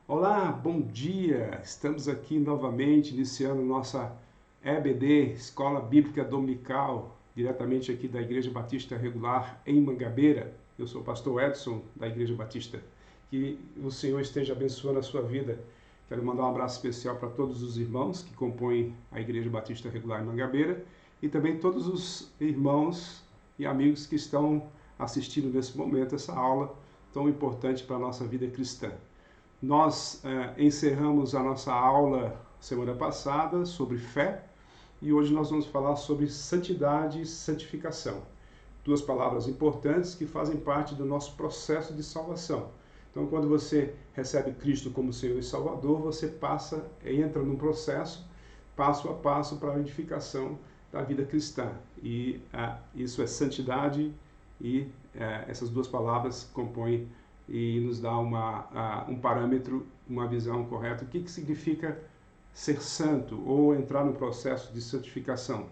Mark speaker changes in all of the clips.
Speaker 1: Olá, bom dia! Estamos aqui novamente iniciando nossa EBD, Escola Bíblica Dominical, diretamente aqui da Igreja Batista Regular em Mangabeira. Eu sou o pastor Edson, da Igreja Batista. Que o Senhor esteja abençoando a sua vida. Quero mandar um abraço especial para todos os irmãos que compõem a Igreja Batista Regular em Mangabeira e também todos os irmãos e amigos que estão assistindo nesse momento essa aula tão importante para a nossa vida cristã. Nós encerramos a nossa aula semana passada sobre fé e hoje nós vamos falar sobre santidade e santificação. Duas palavras importantes que fazem parte do nosso processo de salvação. Então, quando você recebe Cristo como Senhor e Salvador, você entra num processo passo a passo para a edificação da vida cristã. E isso é santidade e essas duas palavras compõem e nos dá um parâmetro, uma visão correta. O que significa ser santo ou entrar no processo de santificação?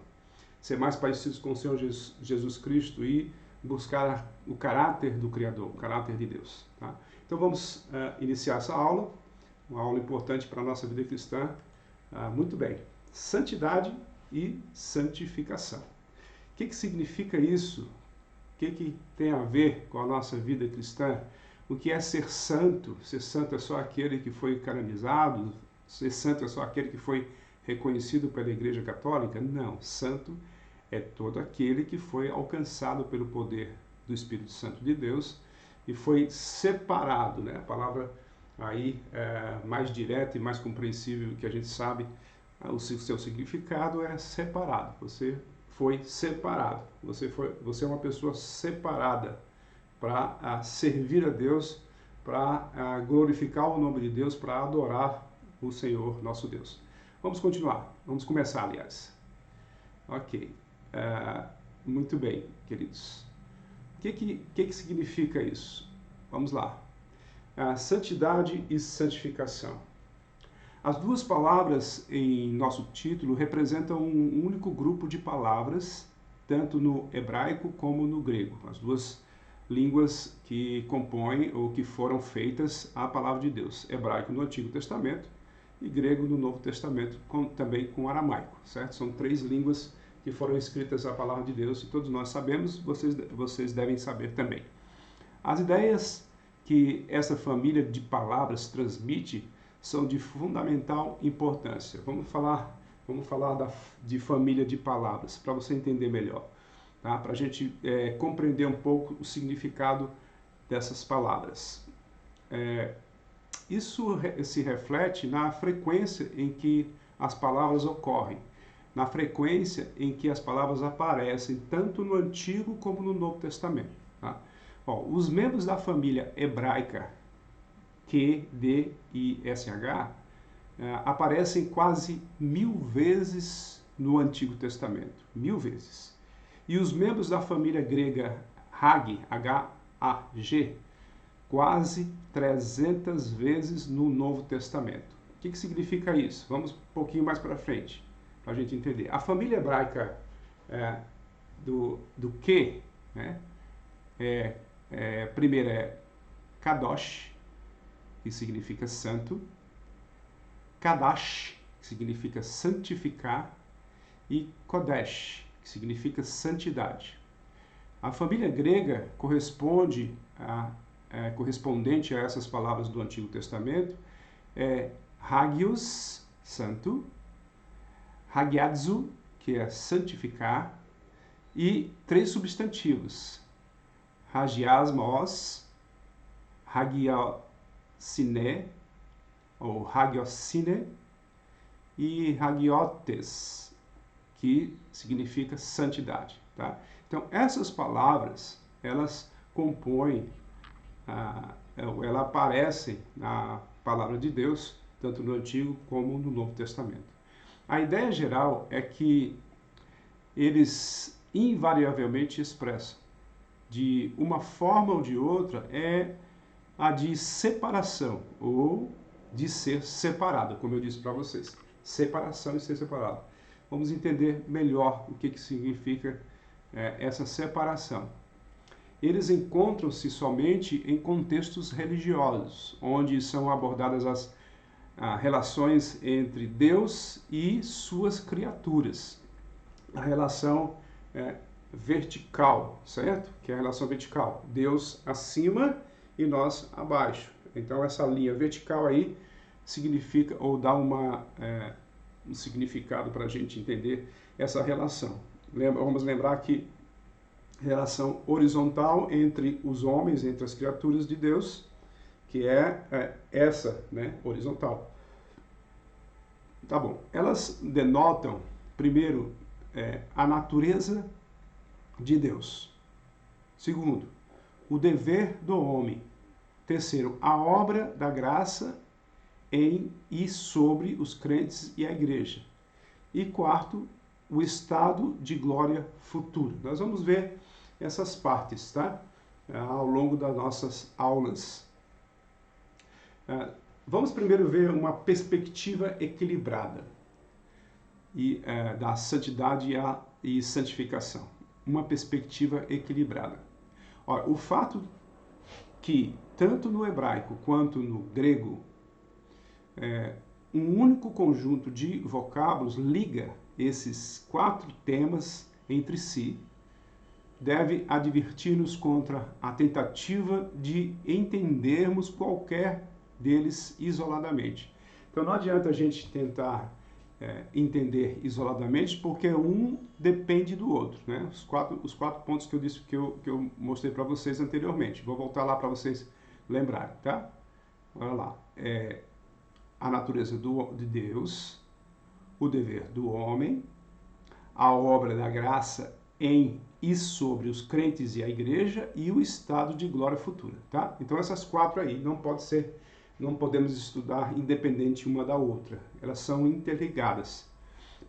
Speaker 1: Ser mais parecido com o Senhor Jesus Cristo e buscar o caráter do Criador, o caráter de Deus. Tá? Então vamos iniciar essa aula, uma aula importante para a nossa vida cristã. Muito bem, santidade e santificação. O que significa isso? O que tem a ver com a nossa vida cristã? O que é ser santo? Ser santo é só aquele que foi canonizado? Ser santo é só aquele que foi reconhecido pela Igreja Católica? Não, santo é todo aquele que foi alcançado pelo poder do Espírito Santo de Deus e foi separado, né? A palavra aí mais direta e mais compreensível que a gente sabe, o seu significado é separado. Você foi separado. Você é uma pessoa separada para servir a Deus, para glorificar o nome de Deus, para adorar o Senhor nosso Deus. Vamos continuar. Vamos começar, aliás. Ok. Muito bem, queridos. O que significa isso? Vamos lá. Santidade e santificação. As duas palavras em nosso título representam um único grupo de palavras, tanto no hebraico como no grego. As duas línguas que compõem ou que foram feitas a palavra de Deus. Hebraico no Antigo Testamento e grego no Novo Testamento, também com aramaico, certo? São três línguas que foram escritas a palavra de Deus e todos nós sabemos, vocês devem saber também. As ideias que essa família de palavras transmite são de fundamental importância. Vamos falar de família de palavras, para você entender melhor. Tá? Para a gente compreender um pouco o significado dessas palavras. Isso se reflete na frequência em que as palavras ocorrem, na frequência em que as palavras aparecem, tanto no Antigo como no Novo Testamento. Tá? Bom, os membros da família hebraica, Q, D e SH, aparecem quase 1000 vezes no Antigo Testamento. 1000 vezes. E os membros da família grega Hag, H-A-G, quase 300 vezes no Novo Testamento. O que significa isso? Vamos um pouquinho mais para frente, para a gente entender. A família hebraica do Q, né, primeiro é Kadosh, que significa santo, Kadash, que significa santificar, e Kodesh, que significa santidade. A família grega correspondente a essas palavras do Antigo Testamento é Hagios, santo, Hagiadzo, que é santificar, e três substantivos, Hagiasmos, Hagiosine, ou Hagiosine, e Hagiotes, que significa santidade. Tá? Então, essas palavras, elas compõem, elas aparecem na palavra de Deus, tanto no Antigo como no Novo Testamento. A ideia geral é que eles invariavelmente expressam, de uma forma ou de outra, a de separação, ou de ser separado, como eu disse para vocês. Separação e ser separado. Vamos entender melhor o que significa essa separação. eles encontram-se somente em contextos religiosos, onde são abordadas as relações entre Deus e suas criaturas. A relação vertical, certo? Que é a relação vertical. Deus acima e nós abaixo. Então, essa linha vertical aí significa, ou dá um significado para a gente entender essa relação. Vamos lembrar que relação horizontal entre os homens, entre as criaturas de Deus, que é essa, né, horizontal. Tá bom. Elas denotam, primeiro, a natureza de Deus. Segundo, o dever do homem. Terceiro, a obra da graça em e sobre os crentes e a igreja. E quarto, o estado de glória futura. Nós vamos ver essas partes, tá? Ao longo das nossas aulas. Vamos primeiro ver uma perspectiva equilibrada da santidade e santificação. Uma perspectiva equilibrada. Ora, o fato que, tanto no hebraico quanto no grego, um único conjunto de vocábulos liga esses 4 temas entre si, deve advertir-nos contra a tentativa de entendermos qualquer deles isoladamente. Então não adianta a gente tentar entender isoladamente, porque um depende do outro, né? Os quatro pontos que eu disse, que eu mostrei para vocês anteriormente. Vou voltar lá para vocês lembrarem, tá? Olha lá. A natureza de Deus, o dever do homem, a obra da graça em e sobre os crentes e a igreja e o estado de glória futura, tá? Então essas 4 aí não podemos estudar independente uma da outra. Elas são interligadas.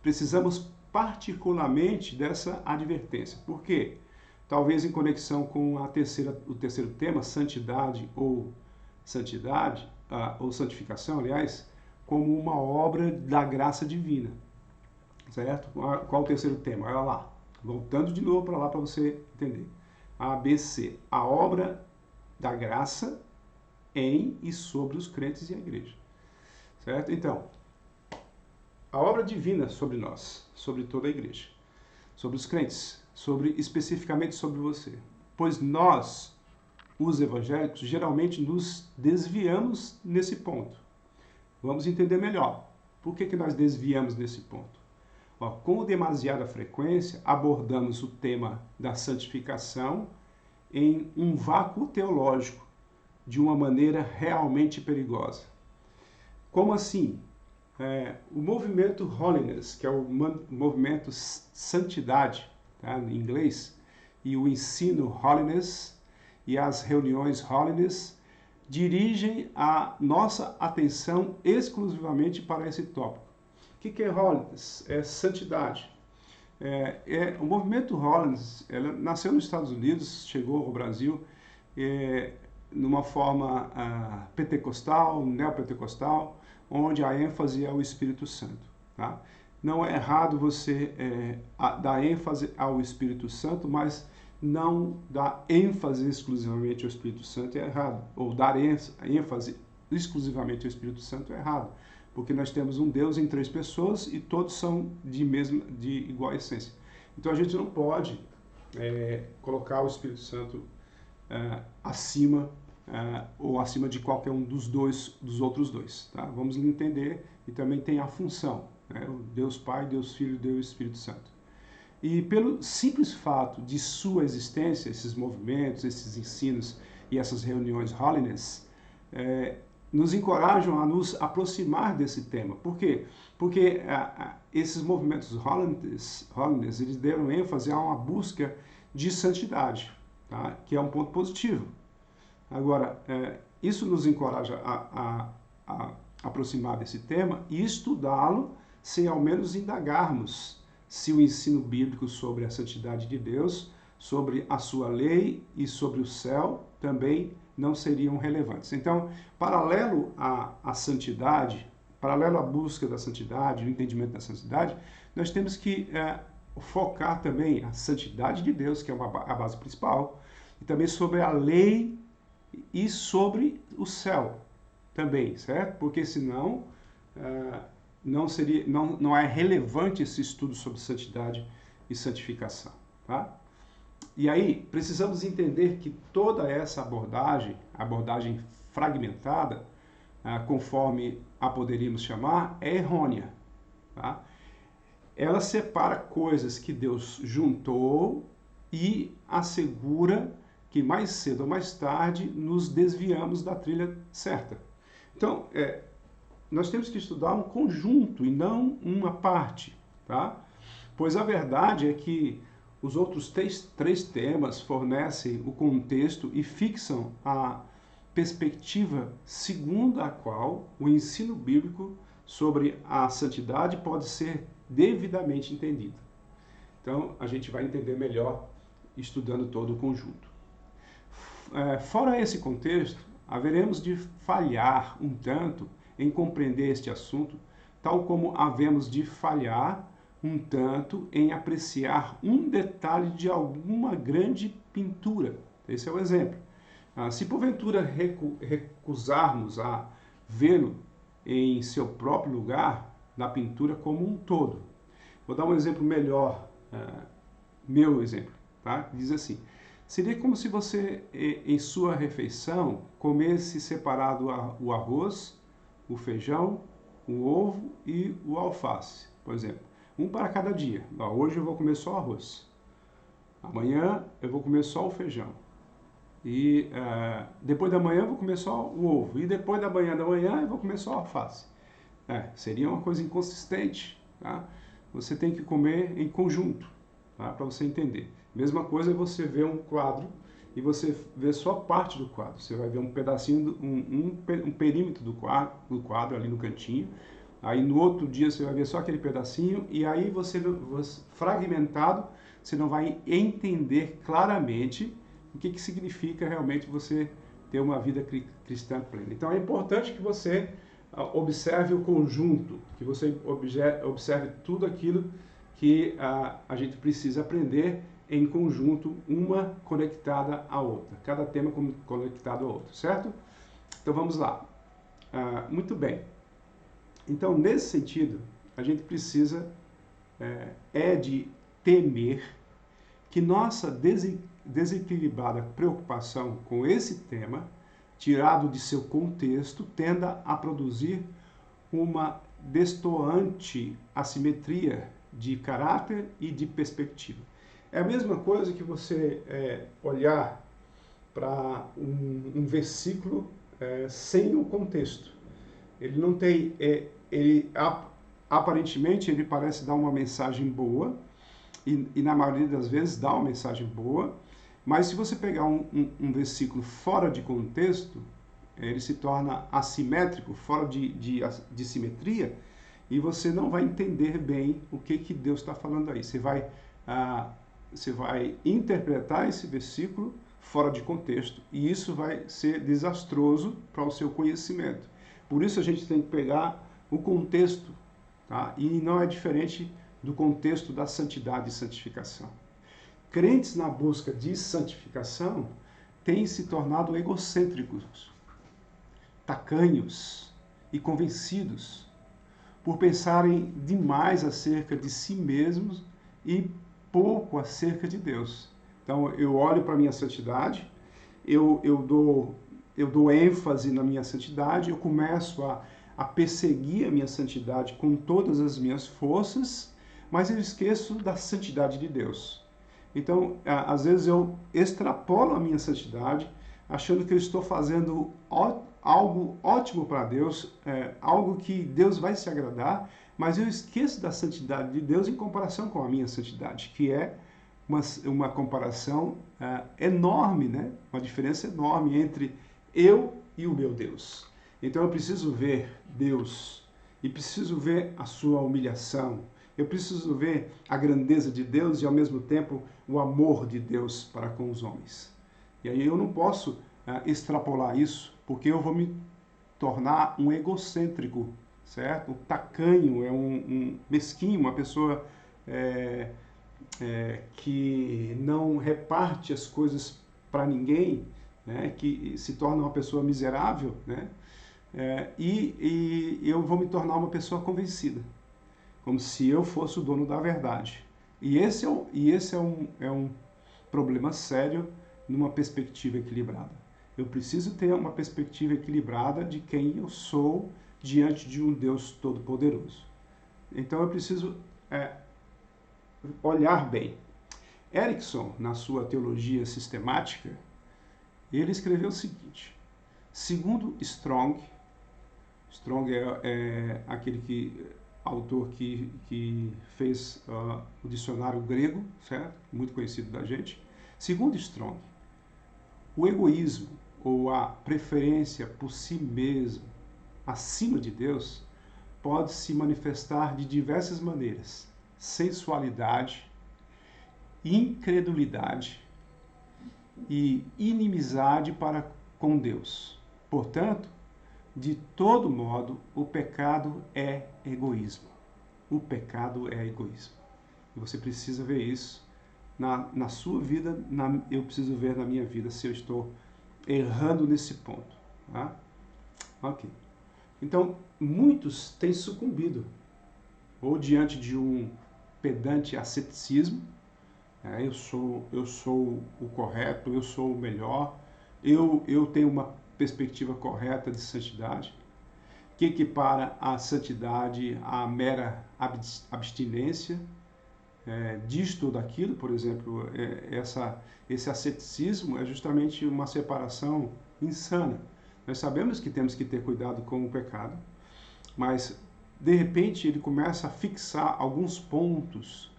Speaker 1: Precisamos particularmente dessa advertência. Por quê? Talvez em conexão com o terceiro tema, santidade ou santificação, aliás, como uma obra da graça divina. Certo? Qual o terceiro tema? Olha lá. Voltando de novo para lá para você entender. ABC. A obra da graça em e sobre os crentes e a igreja. Certo? Então, a obra divina sobre nós, sobre toda a igreja, sobre os crentes, especificamente sobre você. Pois nós, os evangélicos, geralmente nos desviamos nesse ponto. Vamos entender melhor. Por que nós desviamos nesse ponto? Com demasiada frequência, abordamos o tema da santificação em um vácuo teológico, de uma maneira realmente perigosa. Como assim? O movimento Holiness, que é o movimento santidade, tá, em inglês, e o ensino Holiness e as reuniões Holiness dirigem a nossa atenção exclusivamente para esse tópico. O que é Holiness? É santidade. O movimento Holiness nasceu nos Estados Unidos, chegou ao Brasil numa forma pentecostal, neopentecostal, onde a ênfase é o Espírito Santo. Tá? Não é errado você dar ênfase ao Espírito Santo, mas não dar ênfase exclusivamente ao Espírito Santo é errado. Ou dar ênfase exclusivamente ao Espírito Santo é errado. Porque nós temos um Deus em 3 pessoas e todos são de igual essência. Então a gente não pode colocar o Espírito Santo acima ou acima de qualquer um dos outros dois. Tá? Vamos entender, e também tem a função, né? O Deus Pai, Deus Filho, Deus Espírito Santo. E pelo simples fato de sua existência, esses movimentos, esses ensinos e essas reuniões Holiness, nos encorajam a nos aproximar desse tema. Por quê? Porque esses movimentos Holiness, eles deram ênfase a uma busca de santidade, tá? Que é um ponto positivo. Agora, isso nos encoraja a aproximar desse tema e estudá-lo sem ao menos indagarmos se o ensino bíblico sobre a santidade de Deus, sobre a sua lei e sobre o céu também não seriam relevantes. Então, paralelo à santidade, paralelo à busca da santidade, o entendimento da santidade, nós temos que focar também a santidade de Deus, que é a base principal, e também sobre a lei e sobre o céu também, certo? Porque senão não é relevante esse estudo sobre santidade e santificação, tá? E aí precisamos entender que toda essa abordagem fragmentada, conforme a poderíamos chamar, é errônea, tá? Ela separa coisas que Deus juntou e assegura que mais cedo ou mais tarde nos desviamos da trilha certa. Então, nós temos que estudar um conjunto e não uma parte, tá? Pois a verdade é que os outros três temas fornecem o contexto e fixam a perspectiva segundo a qual o ensino bíblico sobre a santidade pode ser devidamente entendido. Então, a gente vai entender melhor estudando todo o conjunto. Fora esse contexto, haveremos de falhar um tanto em compreender este assunto, tal como havemos de falhar um tanto em apreciar um detalhe de alguma grande pintura. Esse é o exemplo. Se porventura recusarmos a vê-lo em seu próprio lugar, na pintura como um todo. Vou dar um exemplo melhor, meu exemplo, tá? Diz assim: seria como se você, em sua refeição, comesse separado o arroz, o feijão, o ovo e o alface, por exemplo. Um para cada dia. Hoje eu vou comer só arroz. Amanhã eu vou comer só o feijão. E depois da manhã eu vou comer só o ovo. E depois da manhã eu vou comer só a alface. Seria uma coisa inconsistente, tá? Você tem que comer em conjunto, tá? Para você entender. Mesma coisa é você ver um quadro e você vê só parte do quadro. Você vai ver um pedacinho, um perímetro do quadro ali no cantinho. Aí no outro dia você vai ver só aquele pedacinho e aí fragmentado, você não vai entender claramente o que significa realmente você ter uma vida cristã plena. Então é importante que você observe o conjunto, que você observe tudo aquilo que a gente precisa aprender em conjunto, uma conectada à outra. Cada tema conectado ao outro, certo? Então vamos lá. Muito bem. Então, nesse sentido, a gente precisa de temer que nossa desequilibrada preocupação com esse tema, tirado de seu contexto, tenda a produzir uma destoante assimetria de caráter e de perspectiva. É a mesma coisa que você olhar para um versículo sem o contexto. Ele não tem, aparentemente ele parece dar uma mensagem boa, e na maioria das vezes dá uma mensagem boa, mas se você pegar um versículo fora de contexto, ele se torna assimétrico, fora de simetria, e você não vai entender bem o que Deus está falando aí. Você vai interpretar esse versículo fora de contexto, e isso vai ser desastroso para o seu conhecimento. Por isso a gente tem que pegar o contexto, tá? E não é diferente do contexto da santidade e santificação. Crentes na busca de santificação têm se tornado egocêntricos, tacanhos e convencidos por pensarem demais acerca de si mesmos e pouco acerca de Deus. Então eu olho para a minha santidade, eu dou ênfase na minha santidade, eu começo a perseguir a minha santidade com todas as minhas forças, mas eu esqueço da santidade de Deus. Então, às vezes eu extrapolo a minha santidade, achando que eu estou fazendo algo ótimo para Deus, algo que Deus vai se agradar, mas eu esqueço da santidade de Deus em comparação com a minha santidade, que é uma comparação enorme, né? Uma diferença enorme entre eu e o meu Deus. Então eu preciso ver Deus e preciso ver a sua humilhação. Eu preciso ver a grandeza de Deus e ao mesmo tempo o amor de Deus para com os homens. E aí eu não posso extrapolar isso, porque eu vou me tornar um egocêntrico, certo? Um tacanho, um mesquinho, uma pessoa que não reparte as coisas para ninguém, né, que se torna uma pessoa miserável, né, e eu vou me tornar uma pessoa convencida, como se eu fosse o dono da verdade. E esse é um problema sério numa perspectiva equilibrada. Eu preciso ter uma perspectiva equilibrada de quem eu sou diante de um Deus Todo-Poderoso. Então eu preciso olhar bem. Erickson, na sua teologia sistemática, ele escreveu o seguinte: segundo Strong é aquele autor que fez o dicionário grego, certo? Muito conhecido da gente. Segundo Strong, o egoísmo ou a preferência por si mesmo acima de Deus pode se manifestar de diversas maneiras: sensualidade, incredulidade e inimizade para com Deus. Portanto, de todo modo, o pecado é egoísmo. O pecado é egoísmo. E você precisa ver isso na sua vida, eu preciso ver na minha vida se eu estou errando nesse ponto. Tá? Ok. Então, muitos têm sucumbido, ou diante de um pedante asceticismo, eu sou o correto, eu sou o melhor, eu tenho uma perspectiva correta de santidade, que equipara a santidade à mera abstinência disto ou daquilo. Por exemplo, esse asceticismo é justamente uma separação insana. Nós sabemos que temos que ter cuidado com o pecado, mas de repente ele começa a fixar alguns pontos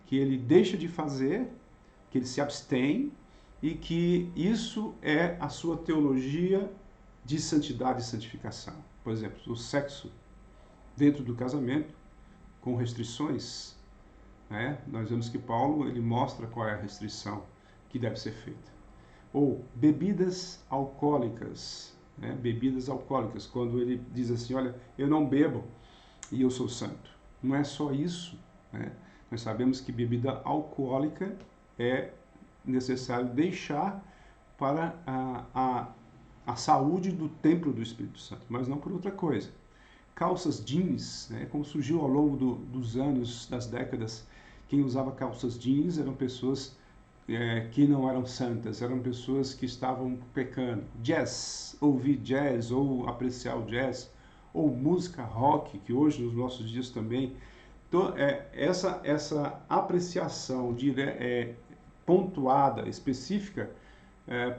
Speaker 1: que ele deixa de fazer, que ele se abstém, e que isso é a sua teologia de santidade e santificação. Por exemplo, o sexo dentro do casamento, com restrições, né? Nós vemos que Paulo ele mostra qual é a restrição que deve ser feita. Ou bebidas alcoólicas, né? Bebidas alcoólicas, quando ele diz assim, olha, eu não bebo e eu sou santo. Não é só isso, né? Nós sabemos que bebida alcoólica é necessário deixar para a saúde do templo do Espírito Santo, mas não por outra coisa. Calças jeans, né, como surgiu ao longo dos anos, das décadas, quem usava calças jeans eram pessoas que não eram santas, eram pessoas que estavam pecando. Jazz, ouvir jazz ou apreciar o jazz, ou música rock, que hoje nos nossos dias também. Então, essa apreciação pontuada, específica,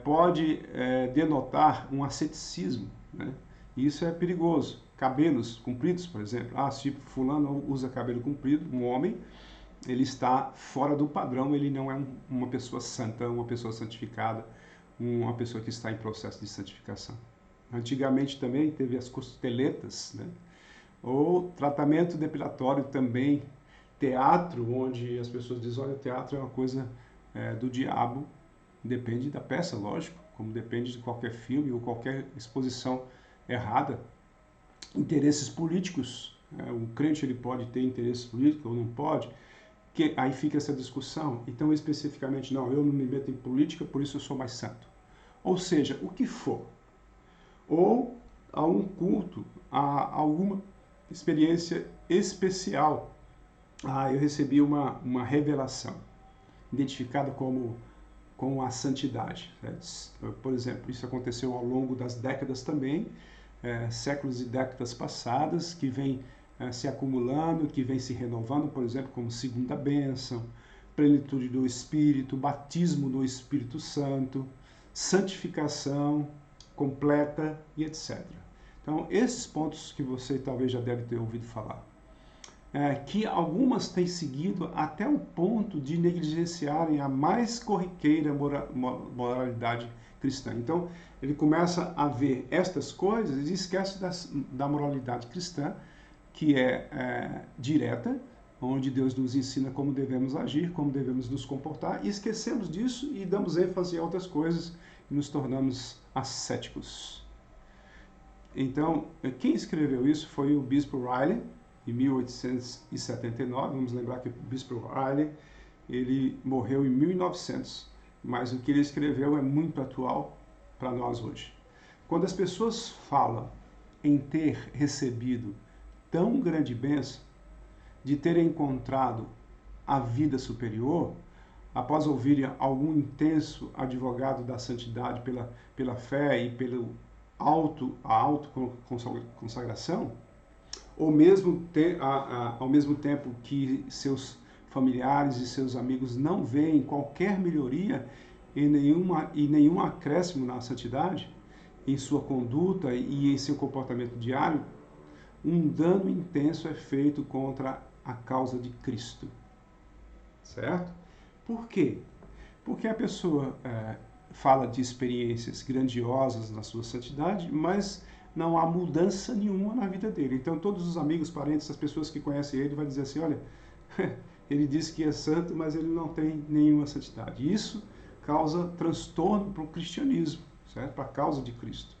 Speaker 1: pode denotar um asceticismo, né? E isso é perigoso. Cabelos compridos, por exemplo. Se fulano usa cabelo comprido, um homem, ele está fora do padrão, ele não é uma pessoa santa, uma pessoa santificada, uma pessoa que está em processo de santificação. Antigamente também teve as costeletas, né? Ou tratamento depilatório também, teatro, onde as pessoas dizem, olha, o teatro é uma coisa do diabo. Depende da peça, lógico, como depende de qualquer filme ou qualquer exposição errada. Interesses políticos, o crente ele pode ter interesses políticos ou não pode, que aí fica essa discussão. Então, especificamente, não, eu não me meto em política, por isso eu sou mais santo. Ou seja, o que for. Ou a um culto, a alguma experiência especial. Eu recebi uma revelação, identificada com a santidade. Por exemplo, isso aconteceu ao longo das décadas também, séculos e décadas passadas, que vem se acumulando, que vem se renovando, por exemplo, como segunda bênção, plenitude do Espírito, batismo do Espírito Santo, santificação completa e etc. Então, esses pontos que você talvez já deve ter ouvido falar. Que algumas têm seguido até o ponto de negligenciarem a mais corriqueira moralidade cristã. Então, ele começa a ver estas coisas e esquece da moralidade cristã, que é direta, onde Deus nos ensina como devemos agir, como devemos nos comportar, e esquecemos disso e damos ênfase em outras coisas e nos tornamos ascéticos. Então, quem escreveu isso foi o Bispo Riley, em 1879, vamos lembrar que o Bispo Riley, ele morreu em 1900, mas o que ele escreveu é muito atual para nós hoje. Quando as pessoas falam em ter recebido tão grande bênção, de terem encontrado a vida superior, após ouvirem algum intenso advogado da santidade pela fé e pela autoconsagração, ou mesmo ao mesmo tempo que seus familiares e seus amigos não veem qualquer melhoria e nenhum acréscimo na santidade, em sua conduta e em seu comportamento diário, um dano intenso é feito contra a causa de Cristo. Certo? Por quê? Porque a pessoa fala de experiências grandiosas na sua santidade, mas não há mudança nenhuma na vida dele. Então todos os amigos, parentes, as pessoas que conhecem ele vão dizer assim, olha, ele disse que é santo, mas ele não tem nenhuma santidade. Isso causa transtorno para o cristianismo, certo? Para a causa de Cristo.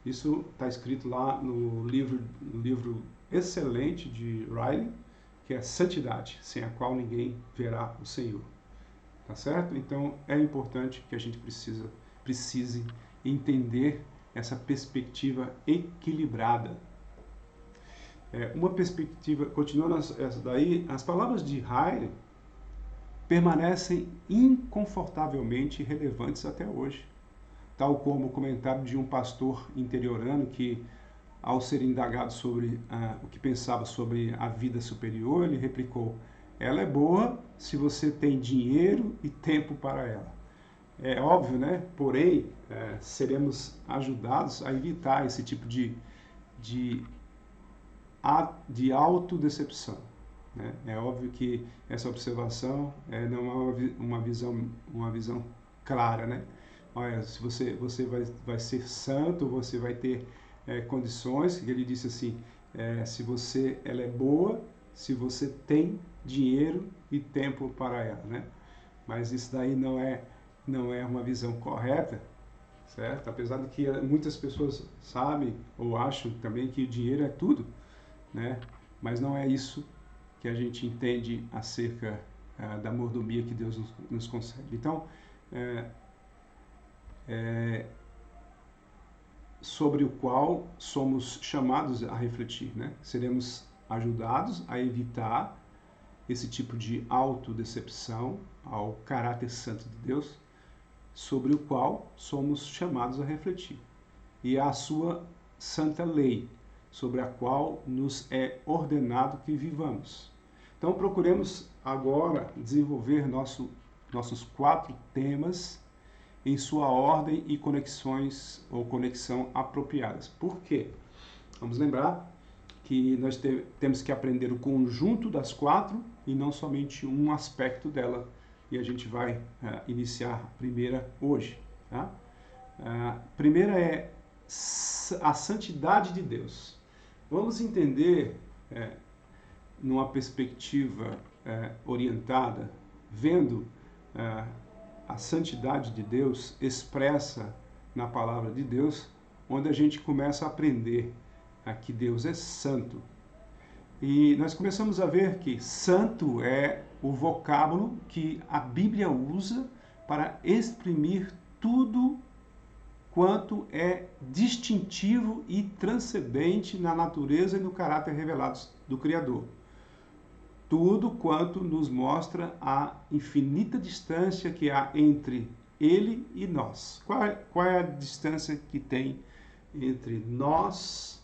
Speaker 1: Isso está escrito lá no livro excelente de Riley, que é Santidade, sem a qual ninguém verá o Senhor. Tá certo? Então é importante que a gente precise entender essa perspectiva equilibrada. Uma perspectiva, continuando essa daí, as palavras de Riley permanecem inconfortavelmente relevantes até hoje. Tal como o comentário de um pastor interiorano que, ao ser indagado sobre o que pensava sobre a vida superior, ele replicou: ela é boa se você tem dinheiro e tempo para ela. É óbvio, né? Porém, seremos ajudados a evitar esse tipo de autodecepção. Né? É óbvio que essa observação não é uma visão clara, né? Olha, se você vai ser santo, você vai ter condições. Ele disse assim, ela é boa se você tem dinheiro e tempo para ela, né? Mas isso daí não é uma visão correta, certo? Apesar de que muitas pessoas sabem ou acham também que o dinheiro é tudo, né? Mas não é isso que a gente entende acerca da mordomia que Deus nos concede. Então, sobre o qual somos chamados a refletir, né? Seremos ajudados a evitar esse tipo de autodecepção ao caráter santo de Deus, sobre o qual somos chamados a refletir. E a sua santa lei, sobre a qual nos é ordenado que vivamos. Então procuremos agora desenvolver nossos 4 temas em sua ordem e conexão apropriadas. Por quê? Vamos lembrar que nós temos que aprender o conjunto das 4 e não somente um aspecto dela. E a gente vai iniciar a primeira hoje. Tá? A primeira é a santidade de Deus. Vamos entender, numa perspectiva orientada, vendo a santidade de Deus expressa na palavra de Deus, onde a gente começa a aprender que Deus é santo. E nós começamos a ver que santo é o vocábulo que a Bíblia usa para exprimir tudo quanto é distintivo e transcendente na natureza e no caráter revelados do Criador. Tudo quanto nos mostra a infinita distância que há entre Ele e nós. Qual é a distância que tem entre nós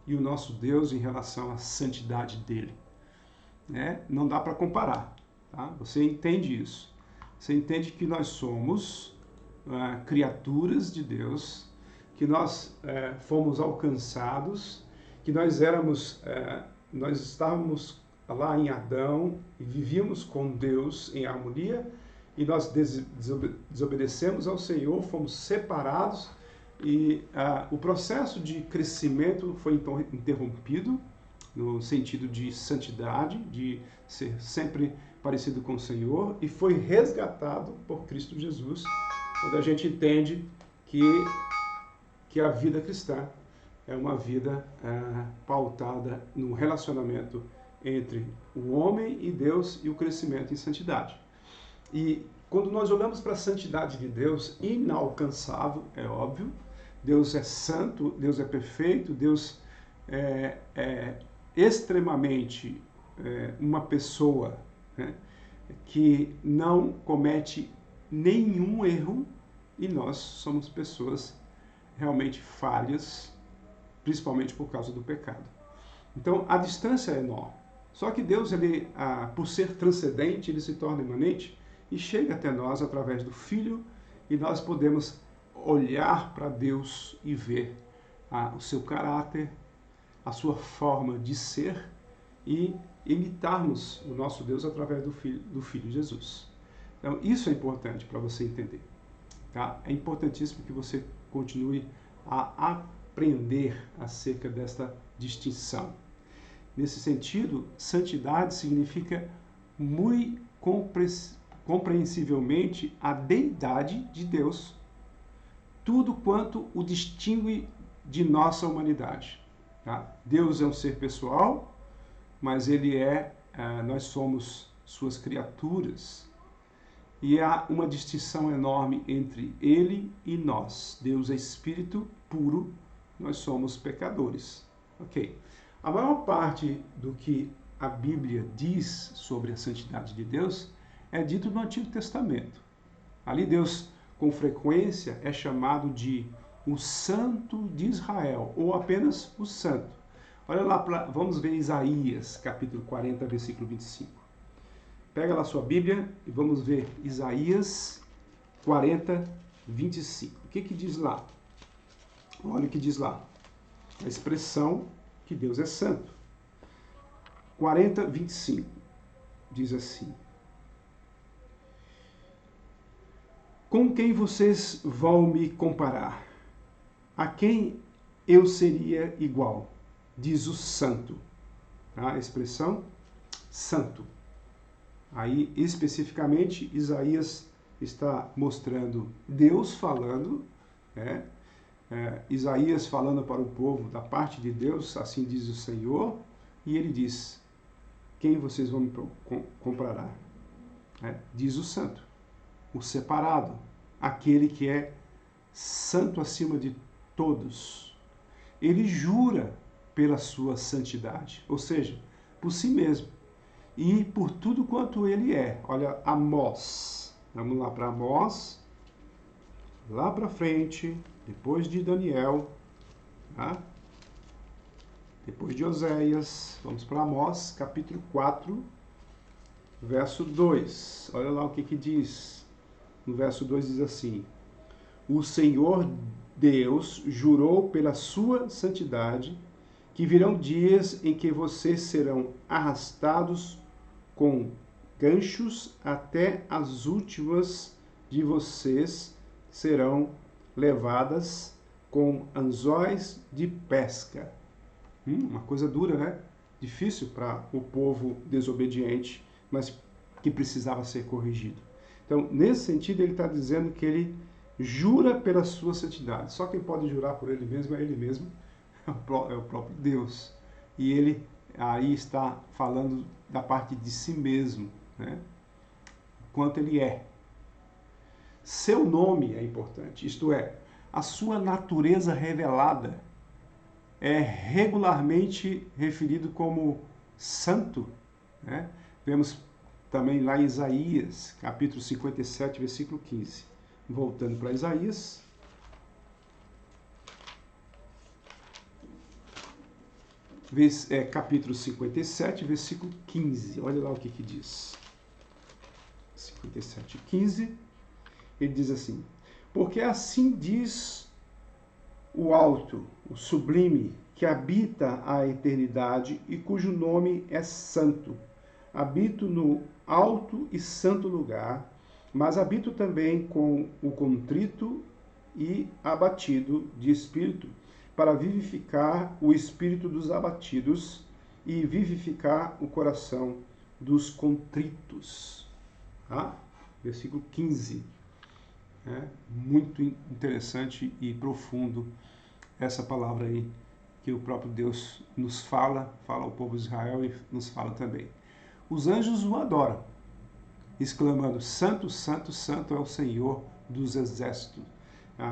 Speaker 1: e o nosso Deus em relação à santidade dele? Não dá para comparar. Tá? Você entende isso. Você entende que nós somos criaturas de Deus, que nós fomos alcançados, que nós estávamos lá em Adão e vivíamos com Deus em harmonia e nós desobedecemos ao Senhor, fomos separados e o processo de crescimento foi então interrompido no sentido de santidade, de ser sempre parecido com o Senhor, e foi resgatado por Cristo Jesus, onde a gente entende que a vida cristã é uma vida pautada no relacionamento entre o homem e Deus e o crescimento em santidade. E Quando nós olhamos para a santidade de Deus, inalcançável, é óbvio, Deus é santo, Deus é perfeito, Deus é extremamente uma pessoa, né, que não comete nenhum erro, e nós somos pessoas realmente falhas, principalmente por causa do pecado. Então, a distância é enorme. Só que Deus, ele, por ser transcendente, ele se torna imanente e chega até nós através do Filho, e nós podemos olhar para Deus e ver o seu caráter, a sua forma de ser e imitarmos o nosso Deus através do Filho Jesus. Então, isso é importante para você entender. Tá? É importantíssimo que você continue a aprender acerca desta distinção. Nesse sentido, santidade significa muito compreensivelmente a deidade de Deus, tudo quanto o distingue de nossa humanidade. Tá? Deus é um ser pessoal, mas nós somos suas criaturas, e há uma distinção enorme entre ele e nós. Deus é espírito puro, nós somos pecadores. Ok? A maior parte do que a Bíblia diz sobre a santidade de Deus é dito no Antigo Testamento. Ali Deus, com frequência, é chamado de o Santo de Israel, ou apenas o Santo. Olha lá, vamos ver Isaías, capítulo 40, versículo 25. Pega lá a sua Bíblia e vamos ver Isaías 40, 25. O que diz lá? Olha o que diz lá. A expressão que Deus é santo. 40, 25. Diz assim: com quem vocês vão me comparar? A quem eu seria igual? Diz o santo. Tá? A expressão santo. Aí, especificamente, Isaías está mostrando Deus falando, né? Isaías falando para o povo da parte de Deus, assim diz o Senhor, e ele diz: quem vocês vão me comparar? Diz o santo, o separado, aquele que é santo acima de todos. Ele jura pela sua santidade, ou seja, por si mesmo e por tudo quanto ele é. Olha, Amós. Vamos lá para Amós, lá para frente, depois de Daniel, tá? Depois de Oséias, vamos para Amós, capítulo 4, verso 2. Olha lá o que diz. No verso 2 diz assim: o Senhor Deus jurou pela sua santidade que virão dias em que vocês serão arrastados com ganchos até as últimas de vocês serão levadas com anzóis de pesca. Uma coisa dura, né? Difícil para o povo desobediente, mas que precisava ser corrigido. Então, nesse sentido, ele está dizendo que ele jura pela sua santidade. Só quem pode jurar por ele mesmo é ele mesmo, é o próprio Deus. E ele aí está falando da parte de si mesmo, né? Quanto ele é. Seu nome é importante, isto é, a sua natureza revelada é regularmente referido como santo, né? Vemos também lá em Isaías, capítulo 57, versículo 15. Voltando para Isaías. Capítulo 57, versículo 15. Olha lá o que diz. 57, 15. Ele diz assim: porque assim diz o alto, o sublime, que habita a eternidade e cujo nome é santo. Habito no alto e santo lugar, mas habito também com o contrito e abatido de espírito, para vivificar o espírito dos abatidos e vivificar o coração dos contritos. Tá? Versículo 15. Muito interessante e profundo essa palavra aí, que o próprio Deus nos fala ao povo de Israel e nos fala também. Os anjos o adoram. exclamando: Santo, Santo, Santo é o Senhor dos Exércitos.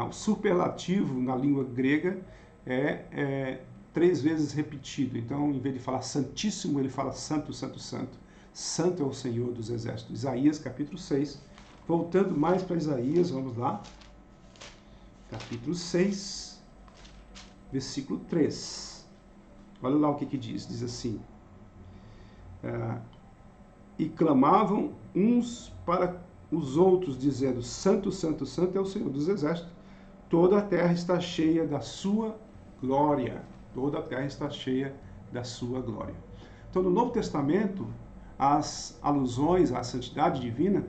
Speaker 1: O superlativo na língua grega é 3 vezes repetido. Então, em vez de falar Santíssimo, ele fala Santo, Santo, Santo. Santo é o Senhor dos Exércitos. Isaías, capítulo 6. Voltando mais para Isaías, vamos lá. Capítulo 6, versículo 3. Olha lá o que diz. Diz assim: e clamavam uns para os outros, dizendo: Santo, Santo, Santo é o Senhor dos Exércitos. Toda a terra está cheia da sua glória. Toda a terra está cheia da sua glória. Então, no Novo Testamento, as alusões à santidade divina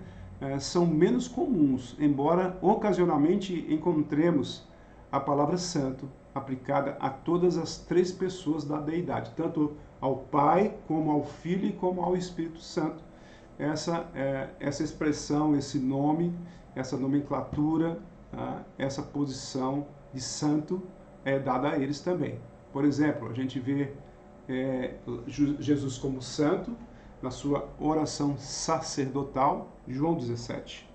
Speaker 1: são menos comuns, embora ocasionalmente encontremos a palavra santo aplicada a todas as 3 pessoas da deidade, tanto ao Pai, como ao Filho e como ao Espírito Santo. Essa expressão, esse nome, essa nomenclatura, essa posição de santo é dada a eles também. Por exemplo, a gente vê Jesus como santo na sua oração sacerdotal, João 17.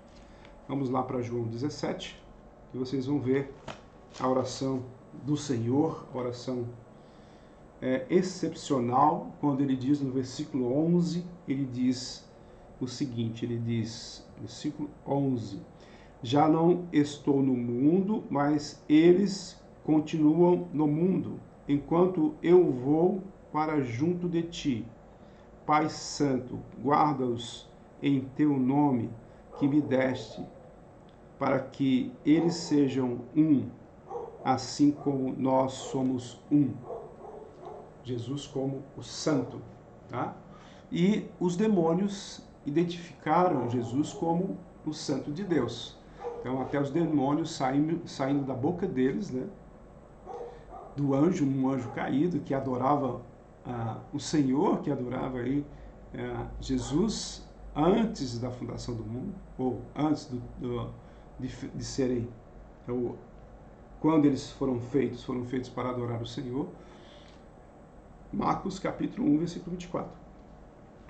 Speaker 1: Vamos lá para João 17, e vocês vão ver a oração do Senhor, a oração excepcional, quando ele diz no versículo 11, ele diz o seguinte, ele diz, versículo 11: já não estou no mundo, mas eles continuam no mundo, enquanto eu vou para junto de ti. Pai Santo, guarda-os em teu nome que me deste, para que eles sejam um, assim como nós somos um. Jesus como o Santo, tá? E os demônios identificaram Jesus como o Santo de Deus. Então, até os demônios saindo da boca deles, né? Do anjo, um anjo caído que adorava o Senhor, que adorava aí Jesus antes da fundação do mundo, ou antes de serem, quando eles foram feitos para adorar o Senhor. Marcos capítulo 1, versículo 24.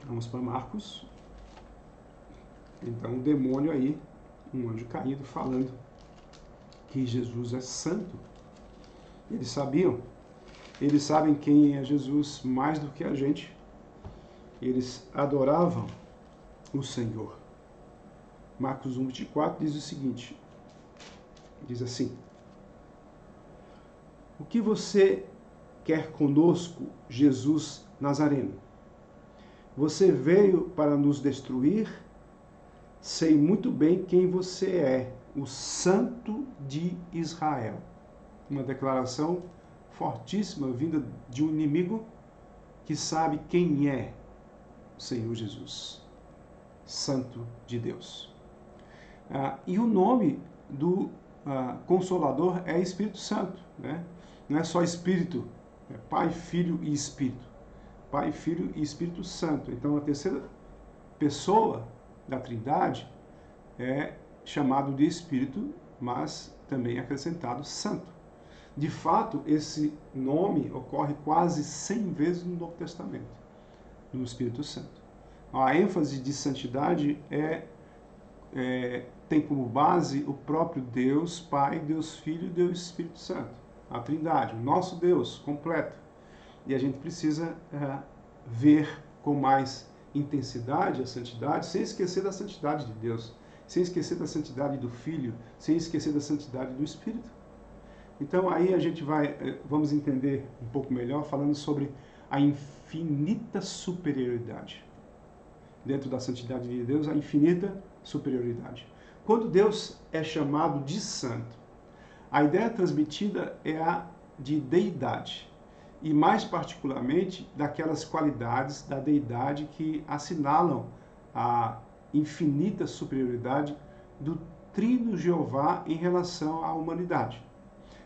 Speaker 1: Vamos para Marcos. Então, o demônio aí, um anjo caído, falando que Jesus é santo. Eles sabiam. Eles sabem quem é Jesus mais do que a gente. Eles adoravam o Senhor. Marcos 1, 24 diz o seguinte. Diz assim: o que você quer conosco, Jesus Nazareno? Você veio para nos destruir? Sei muito bem quem você é, o Santo de Israel. Uma declaração fortíssima vinda de um inimigo que sabe quem é o Senhor Jesus, Santo de Deus. E o nome do Consolador é Espírito Santo, né? Não é só Espírito, é Pai, Filho e Espírito. Pai, Filho e Espírito Santo. Então, a terceira pessoa da Trindade é chamado de Espírito, mas também acrescentado Santo. De fato, esse nome ocorre quase 100 vezes no Novo Testamento, no Espírito Santo. A ênfase de santidade tem como base o próprio Deus Pai, Deus Filho e Deus Espírito Santo. A Trindade, o nosso Deus completo. E a gente precisa ver com mais intensidade a santidade, sem esquecer da santidade de Deus, sem esquecer da santidade do Filho, sem esquecer da santidade do Espírito. Então aí vamos entender um pouco melhor, falando sobre a infinita superioridade. Dentro da santidade de Deus, a infinita superioridade. Quando Deus é chamado de santo, a ideia transmitida é a de deidade, e mais particularmente daquelas qualidades da deidade que assinalam a infinita superioridade do Trino Jeová em relação à humanidade.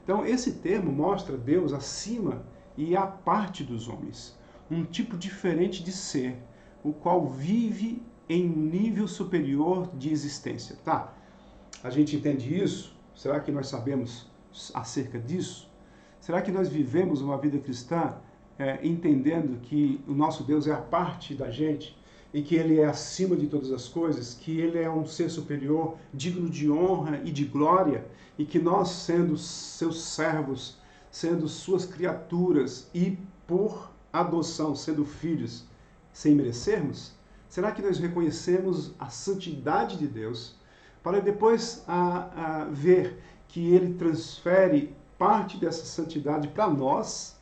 Speaker 1: Então, esse termo mostra Deus acima e à parte dos homens, um tipo diferente de ser, o qual vive em um nível superior de existência. Tá? A gente entende isso? Será que nós sabemos acerca disso? Será que nós vivemos uma vida cristã entendendo que o nosso Deus é a parte da gente, e que Ele é acima de todas as coisas, que Ele é um ser superior, digno de honra e de glória, e que nós, sendo seus servos, sendo suas criaturas e por adoção, sendo filhos, sem merecermos, será que nós reconhecemos a santidade de Deus para depois ver que Ele transfere parte dessa santidade para nós,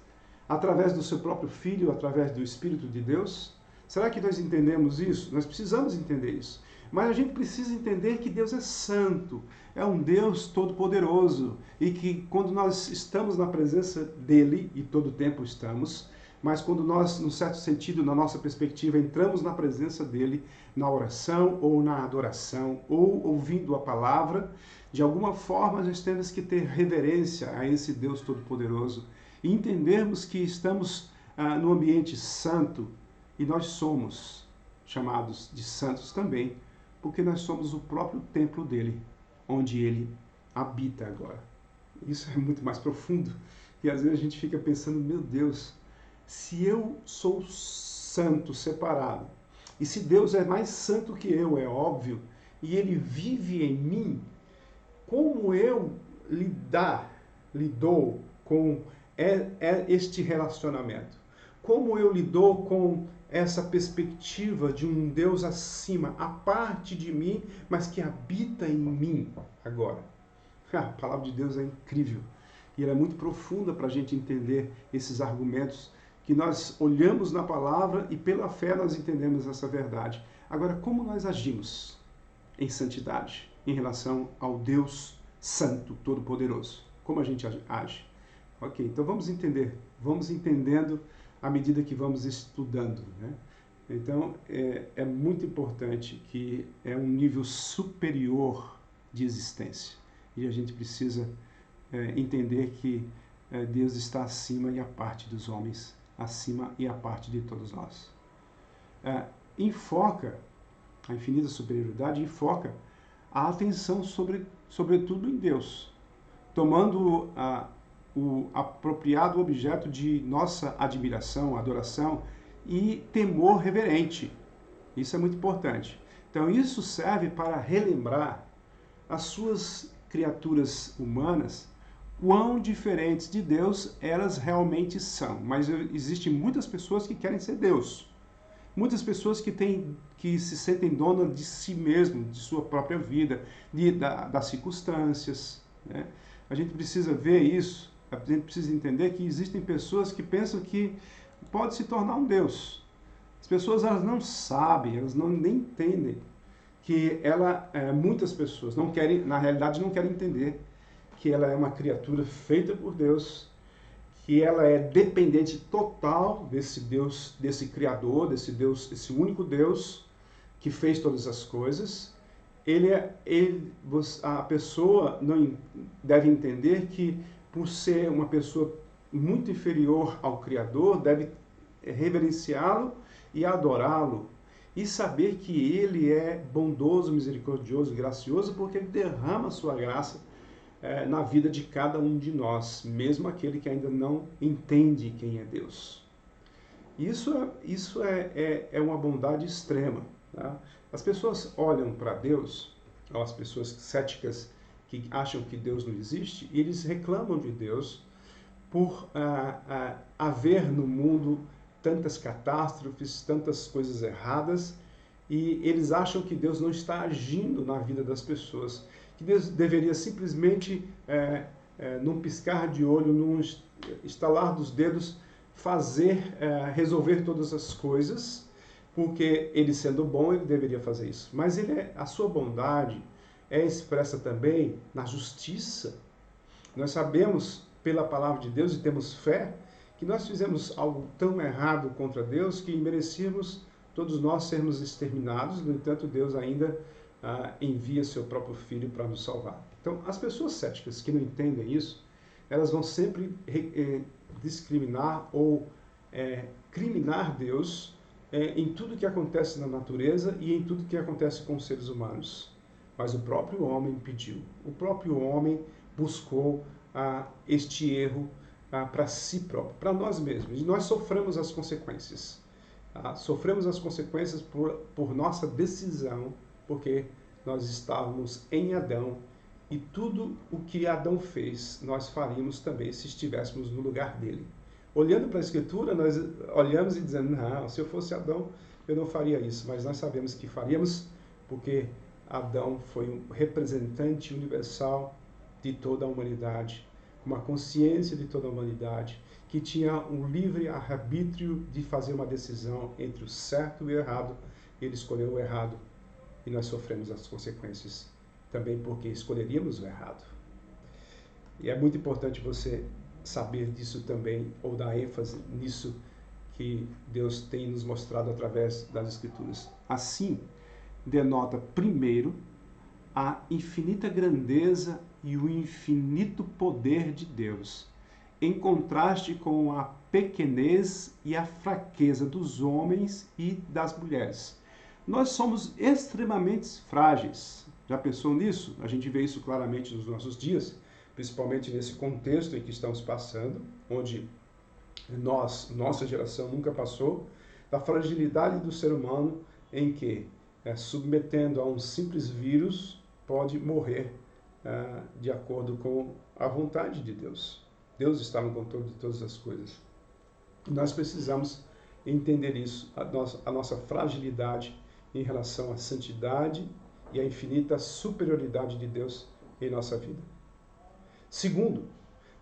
Speaker 1: através do seu próprio Filho, através do Espírito de Deus? Será que nós entendemos isso? Nós precisamos entender isso. Mas a gente precisa entender que Deus é santo, é um Deus todo-poderoso, e que quando nós estamos na presença dEle, e todo o tempo estamos, mas quando nós, num certo sentido, na nossa perspectiva, entramos na presença dEle, na oração ou na adoração, ou ouvindo a palavra, de alguma forma nós temos que ter reverência a esse Deus todo-poderoso e entendermos que estamos no ambiente santo, e nós somos chamados de santos também, porque nós somos o próprio templo dele, onde ele habita agora. Isso é muito mais profundo, e às vezes a gente fica pensando, meu Deus, se eu sou santo, separado, e se Deus é mais santo que eu, é óbvio, e ele vive em mim, como eu lidou com este relacionamento? Como eu lido com essa perspectiva de um Deus acima, a parte de mim, mas que habita em mim agora? A palavra de Deus é incrível e ela é muito profunda para a gente entender esses argumentos que nós olhamos na palavra e pela fé nós entendemos essa verdade. Agora, como nós agimos em santidade em relação ao Deus Santo, Todo-Poderoso? Como a gente age? Ok, então vamos entendendo à medida que vamos estudando, né? Então, é muito importante que é um nível superior de existência. E a gente precisa entender que Deus está acima e à parte dos homens, acima e à parte de todos nós. Enfoca, a infinita superioridade enfoca a atenção sobretudo em Deus, tomando o apropriado objeto de nossa admiração, adoração e temor reverente. Isso é muito importante. Então isso serve para relembrar as suas criaturas humanas quão diferentes de Deus elas realmente são. Mas existem muitas pessoas que querem ser Deus. Muitas pessoas que se sentem donas de si mesmo, de sua própria vida, das circunstâncias, né? A gente precisa ver isso. A gente precisa entender que existem pessoas que pensam que pode se tornar um Deus. As pessoas elas não sabem, elas nem entendem que muitas pessoas não querem, na realidade não querem entender que ela é uma criatura feita por Deus, que ela é dependente total desse Deus, desse Criador, desse Deus, esse único Deus que fez todas as coisas. A pessoa não deve entender que, por ser uma pessoa muito inferior ao Criador, deve reverenciá-lo e adorá-lo, e saber que ele é bondoso, misericordioso e gracioso, porque ele derrama a sua graça na vida de cada um de nós, mesmo aquele que ainda não entende quem é Deus. Isso é uma bondade extrema. Tá? As pessoas olham para Deus, ou as pessoas céticas que acham que Deus não existe, e eles reclamam de Deus por haver no mundo tantas catástrofes, tantas coisas erradas, e eles acham que Deus não está agindo na vida das pessoas, que Deus deveria simplesmente, num piscar de olho, num estalar dos dedos, resolver todas as coisas, porque ele sendo bom, ele deveria fazer isso. Mas a sua bondade é expressa também na justiça. Nós sabemos, pela palavra de Deus, e temos fé, que nós fizemos algo tão errado contra Deus que merecíamos todos nós sermos exterminados. No entanto, Deus ainda envia seu próprio Filho para nos salvar. Então, as pessoas céticas que não entendem isso, elas vão sempre discriminar ou criminar Deus em tudo que acontece na natureza e em tudo que acontece com os seres humanos. Mas o próprio homem pediu, o próprio homem buscou este erro para si próprio, para nós mesmos. E nós sofremos as consequências. Sofremos as consequências por nossa decisão, porque nós estávamos em Adão, e tudo o que Adão fez, nós faríamos também se estivéssemos no lugar dele. Olhando para a Escritura, nós olhamos e dizemos, não, se eu fosse Adão, eu não faria isso. Mas nós sabemos que faríamos, porque Adão foi um representante universal de toda a humanidade, uma consciência de toda a humanidade, que tinha um livre arbítrio de fazer uma decisão entre o certo e o errado. Ele escolheu o errado e nós sofremos as consequências também porque escolheríamos o errado. E é muito importante você saber disso também, ou dar ênfase nisso que Deus tem nos mostrado através das Escrituras. Assim, denota primeiro a infinita grandeza e o infinito poder de Deus, em contraste com a pequenez e a fraqueza dos homens e das mulheres. Nós somos extremamente frágeis. Já pensou nisso? A gente vê isso claramente nos nossos dias, principalmente nesse contexto em que estamos passando, onde nossa geração nunca passou, da fragilidade do ser humano em que, submetendo a um simples vírus, pode morrer de acordo com a vontade de Deus. Deus está no controle de todas as coisas. Nós precisamos entender isso, a nossa fragilidade em relação à santidade e à infinita superioridade de Deus em nossa vida. Segundo,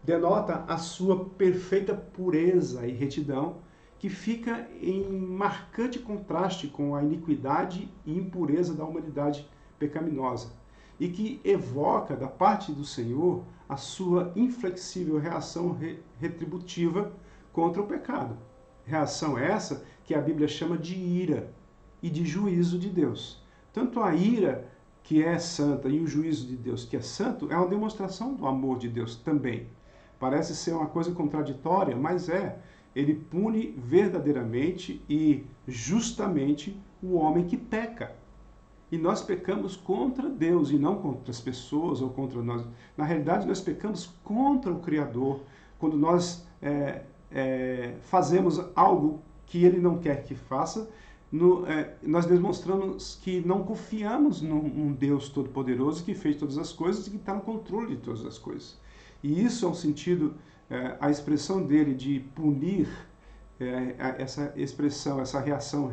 Speaker 1: denota a sua perfeita pureza e retidão, que fica em marcante contraste com a iniquidade e impureza da humanidade pecaminosa, e que evoca da parte do Senhor a sua inflexível reação retributiva contra o pecado. Reação essa que a Bíblia chama de ira e de juízo de Deus. Tanto a ira, que é santa, e o juízo de Deus, que é santo, é uma demonstração do amor de Deus também. Parece ser uma coisa contraditória, mas é. Ele pune verdadeiramente e justamente o homem que peca. E nós pecamos contra Deus e não contra as pessoas ou contra nós. Na realidade, nós pecamos contra o Criador quando nós fazemos algo que Ele não quer que faça. Nós demonstramos que não confiamos num Deus Todo-Poderoso que fez todas as coisas e que está no controle de todas as coisas. E isso é um sentido, a expressão dele de punir, essa expressão, essa reação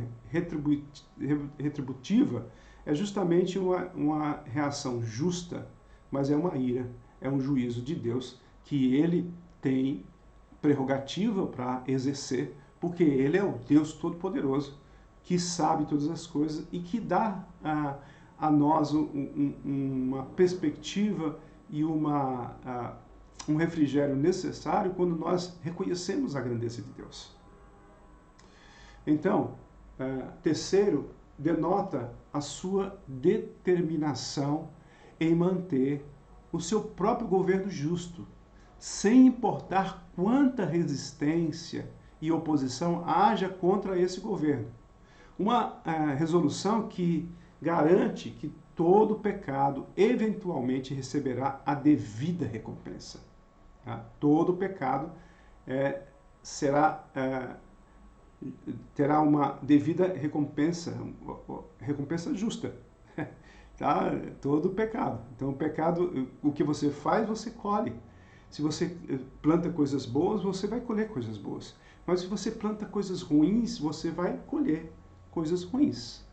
Speaker 1: retributiva, é justamente uma reação justa, mas é uma ira, é um juízo de Deus que ele tem prerrogativa para exercer, porque ele é o Deus Todo-Poderoso, que sabe todas as coisas e que dá a nós uma perspectiva e um refrigério necessário quando nós reconhecemos a grandeza de Deus. Então, terceiro, denota a sua determinação em manter o seu próprio governo justo, sem importar quanta resistência e oposição haja contra esse governo. Uma resolução que garante que todo pecado eventualmente receberá a devida recompensa. Tá? Todo pecado terá uma devida recompensa justa. Tá? Todo pecado. Então, o pecado, o que você faz, você colhe. Se você planta coisas boas, você vai colher coisas boas. Mas se você planta coisas ruins, você vai colher coisas ruins.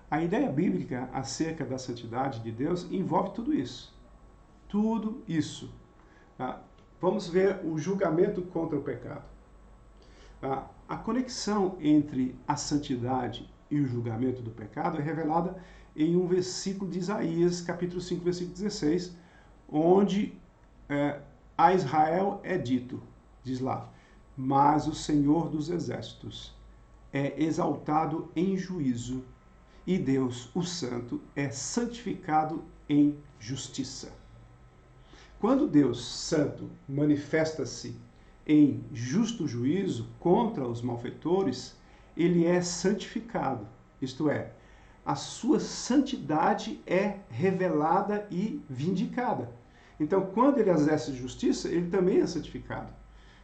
Speaker 1: A ideia bíblica acerca da santidade de Deus envolve tudo isso. Tudo isso. Tá? Vamos ver o julgamento contra o pecado. A conexão entre a santidade e o julgamento do pecado é revelada em um versículo de Isaías, capítulo 5, versículo 16, onde a Israel é dito, diz lá, mas o Senhor dos exércitos é exaltado em juízo, e Deus, o Santo, é santificado em justiça. Quando Deus Santo manifesta-se em justo juízo contra os malfeitores, ele é santificado, isto é, a sua santidade é revelada e vindicada. Então, quando ele exerce justiça, ele também é santificado.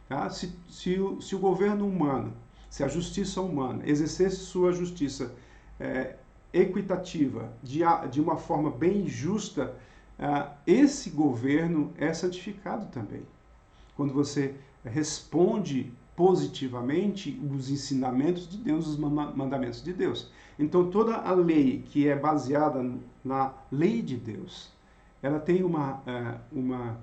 Speaker 1: Tá? Se o governo humano, se a justiça humana exercesse sua justiça equitativa, de uma forma bem justa, esse governo é santificado também. Quando você responde positivamente os ensinamentos de Deus, os mandamentos de Deus. Então, toda a lei que é baseada na lei de Deus, ela tem uma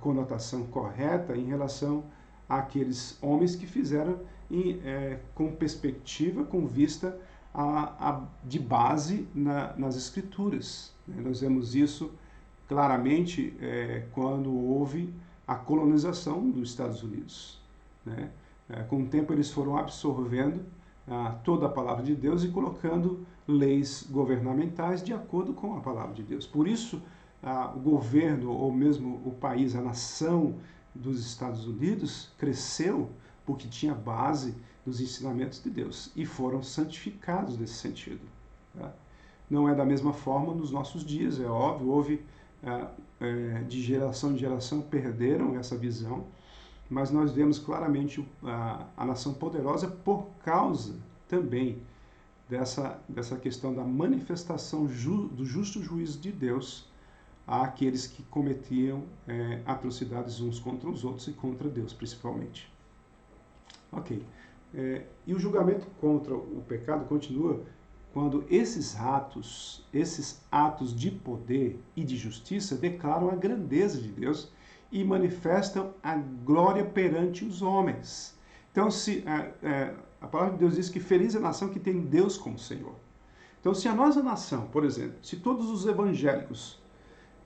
Speaker 1: conotação correta em relação àqueles homens que fizeram com perspectiva, com vista de base nas Escrituras. Nós vemos isso claramente quando houve a colonização dos Estados Unidos. Com o tempo eles foram absorvendo toda a palavra de Deus e colocando leis governamentais de acordo com a palavra de Deus. Por isso, o governo, ou mesmo o país, a nação dos Estados Unidos, cresceu porque tinha base nos ensinamentos de Deus e foram santificados nesse sentido. Não é da mesma forma nos nossos dias, é óbvio, houve de geração em geração perderam essa visão, mas nós vemos claramente a nação poderosa por causa também dessa questão da manifestação do justo juízo de Deus àqueles que cometiam atrocidades uns contra os outros e contra Deus, principalmente. Ok. E o julgamento contra o pecado continua quando esses atos de poder e de justiça declaram a grandeza de Deus e manifestam a glória perante os homens. Então, a palavra de Deus diz que feliz é a nação que tem Deus como Senhor. Então, se a nossa nação, por exemplo, se todos os evangélicos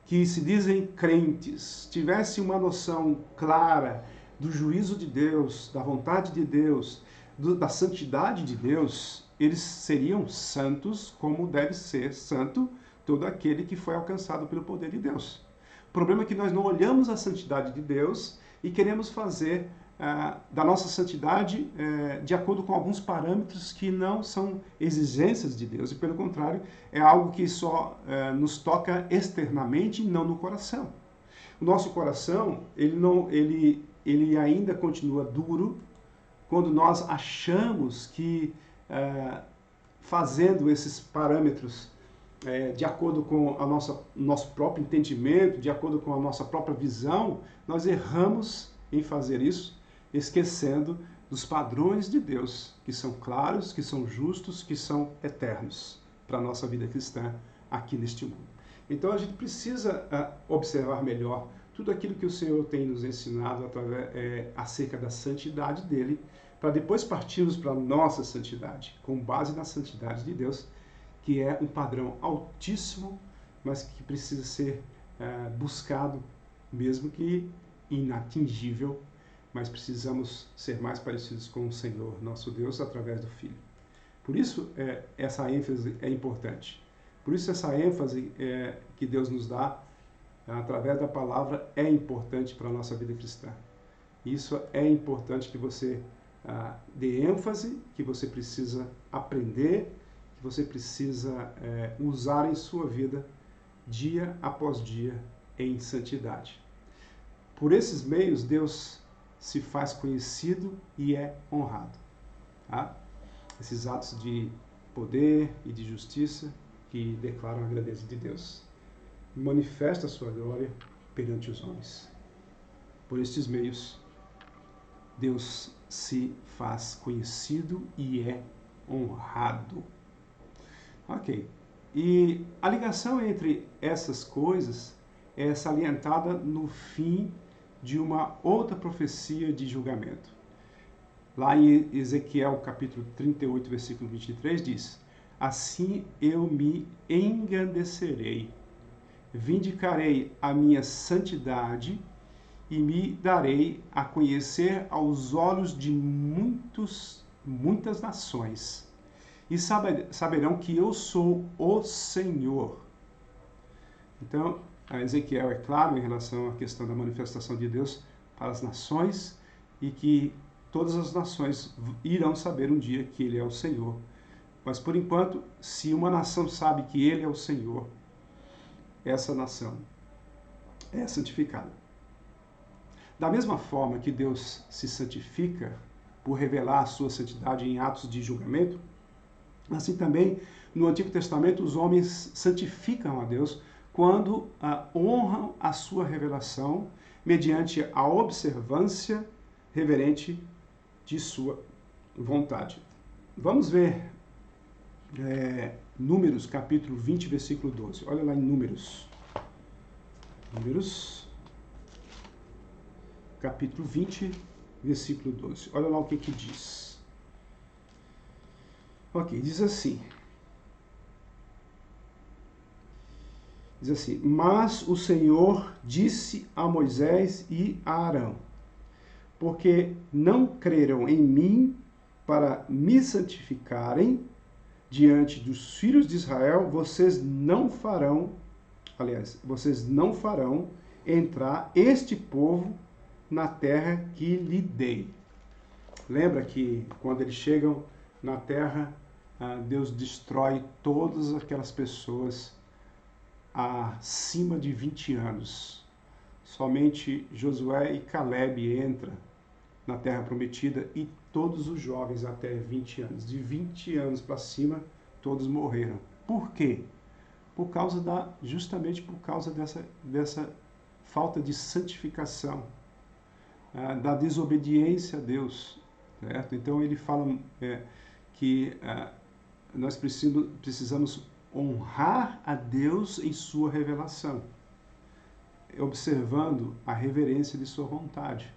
Speaker 1: que se dizem crentes tivessem uma noção clara do juízo de Deus, da vontade de Deus, da santidade de Deus, eles seriam santos como deve ser santo todo aquele que foi alcançado pelo poder de Deus. O problema é que nós não olhamos a santidade de Deus e queremos fazer da nossa santidade de acordo com alguns parâmetros que não são exigências de Deus, e pelo contrário, é algo que só nos toca externamente e não no coração. O nosso coração, ele ainda continua duro quando nós achamos que fazendo esses parâmetros de acordo com nosso próprio entendimento, de acordo com a nossa própria visão, nós erramos em fazer isso, esquecendo dos padrões de Deus, que são claros, que são justos, que são eternos para a nossa vida cristã aqui neste mundo. Então a gente precisa observar melhor tudo aquilo que o Senhor tem nos ensinado acerca da santidade dele, para depois partirmos para a nossa santidade, com base na santidade de Deus, que é um padrão altíssimo, mas que precisa ser buscado, mesmo que inatingível, mas precisamos ser mais parecidos com o Senhor, nosso Deus, através do Filho. Por isso, essa ênfase é importante. Por isso, essa ênfase que Deus nos dá, através da palavra, é importante para a nossa vida cristã. Isso é importante que você dê ênfase, que você precisa aprender, que você precisa usar em sua vida, dia após dia, em santidade. Por esses meios, Deus se faz conhecido e é honrado. Tá? Esses atos de poder e de justiça que declaram a grandeza de Deus. Manifesta a sua glória perante os homens. Por estes meios, Deus se faz conhecido e é honrado. Ok. E a ligação entre essas coisas é salientada no fim de uma outra profecia de julgamento. Lá em Ezequiel, capítulo 38, versículo 23, diz: Assim eu me engrandecerei, vindicarei a minha santidade e me darei a conhecer aos olhos de muitas nações, e saberão que eu sou o Senhor. Então, Ezequiel é claro em relação à questão da manifestação de Deus para as nações e que todas as nações irão saber um dia que Ele é o Senhor. Mas, por enquanto, se uma nação sabe que Ele é o Senhor, essa nação é santificada. Da mesma forma que Deus se santifica por revelar a sua santidade em atos de julgamento, assim também no Antigo Testamento os homens santificam a Deus quando honram a sua revelação mediante a observância reverente de sua vontade. Vamos ver Números, capítulo 20, versículo 12. Olha lá em Números. Números, capítulo 20, versículo 12. Olha lá o que diz. Ok, diz assim. Diz assim: Mas o Senhor disse a Moisés e a Arão: porque não creram em mim para me santificarem diante dos filhos de Israel, vocês não farão entrar este povo na terra que lhe dei. Lembra que quando eles chegam na terra, Deus destrói todas aquelas pessoas acima de 20 anos. Somente Josué e Caleb entram na terra prometida e todos os jovens até 20 anos. De 20 anos para cima, todos morreram. Por quê? Justamente por causa dessa falta de santificação, da desobediência a Deus. Certo? Então ele fala que nós precisamos honrar a Deus em sua revelação, observando a reverência de sua vontade.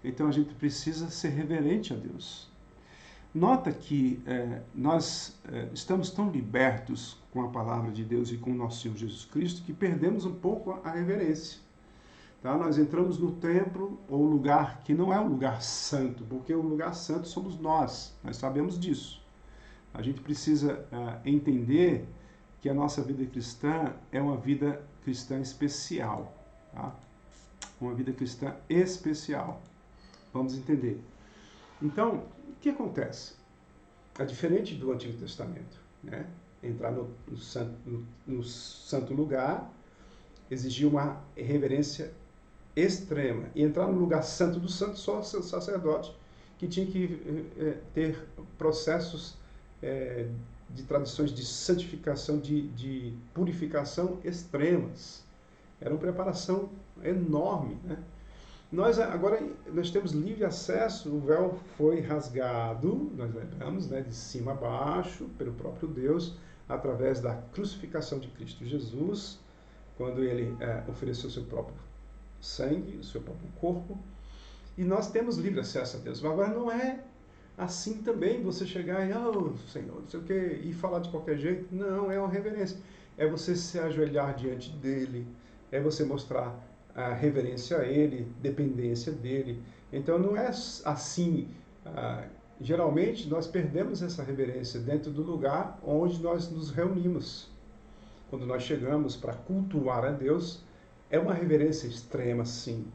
Speaker 1: Então a gente precisa ser reverente a Deus. Nota que nós estamos tão libertos com a palavra de Deus e com o nosso Senhor Jesus Cristo que perdemos um pouco a reverência. Tá? Nós entramos no templo, ou lugar que não é um lugar santo, porque o lugar santo somos nós sabemos disso. A gente precisa entender que a nossa vida cristã é uma vida cristã especial. Tá? Uma vida cristã especial. Vamos entender. Então, o que acontece? É diferente do Antigo Testamento. Né? Entrar no santo lugar exigia uma reverência extrema. E entrar no lugar santo do santo só o sacerdote, que tinha que ter processos de tradições de santificação, de purificação extremas. Era uma preparação enorme. Né? Agora nós temos livre acesso, o véu foi rasgado, nós lembramos, né, de cima a baixo, pelo próprio Deus, através da crucificação de Cristo Jesus, quando ele ofereceu seu próprio sangue, o seu próprio corpo, e nós temos livre acesso a Deus. Mas agora não é assim também você chegar e, Senhor, não sei o quê, e falar de qualquer jeito. Não, é uma reverência. É você se ajoelhar diante dele, é você mostrar a reverência a ele, dependência dele. Então não é assim. Geralmente nós perdemos essa reverência dentro do lugar onde nós nos reunimos. Quando nós chegamos para cultuar a Deus, é uma reverência extrema, sim.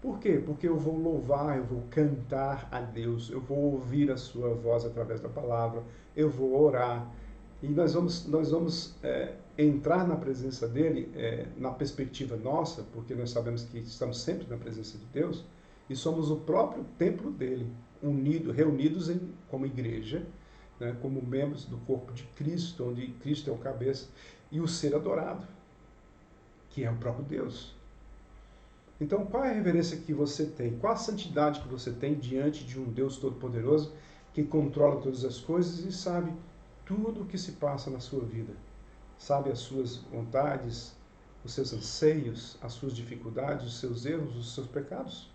Speaker 1: Por quê? Porque eu vou louvar, eu vou cantar a Deus, eu vou ouvir a sua voz através da palavra, eu vou orar. E nós vamos entrar na presença dele, na perspectiva nossa, porque nós sabemos que estamos sempre na presença de Deus, e somos o próprio templo dele, reunidos como igreja, né, como membros do corpo de Cristo, onde Cristo é o cabeça, e o ser adorado, que é o próprio Deus. Então, qual é a reverência que você tem? Qual a santidade que você tem diante de um Deus Todo-Poderoso que controla todas as coisas e sabe tudo o que se passa na sua vida? Sabe as suas vontades, os seus anseios, as suas dificuldades, os seus erros, os seus pecados?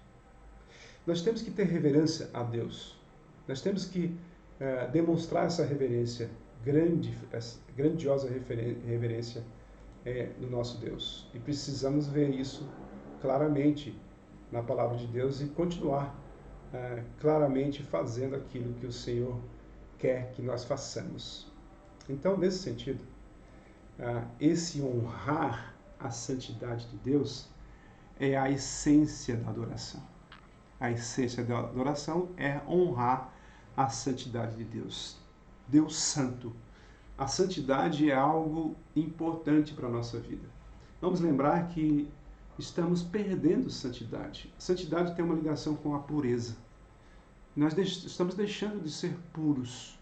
Speaker 1: Nós temos que ter reverência a Deus. Nós temos que demonstrar essa reverência, grandiosa reverência do nosso Deus. E precisamos ver isso claramente na palavra de Deus e continuar claramente fazendo aquilo que o Senhor quer que nós façamos. Então, nesse sentido, esse honrar a santidade de Deus é a essência da adoração. A essência da adoração é honrar a santidade de Deus. Deus Santo. A santidade é algo importante para a nossa vida. Vamos lembrar que estamos perdendo santidade. Santidade tem uma ligação com a pureza. estamos deixando de ser puros.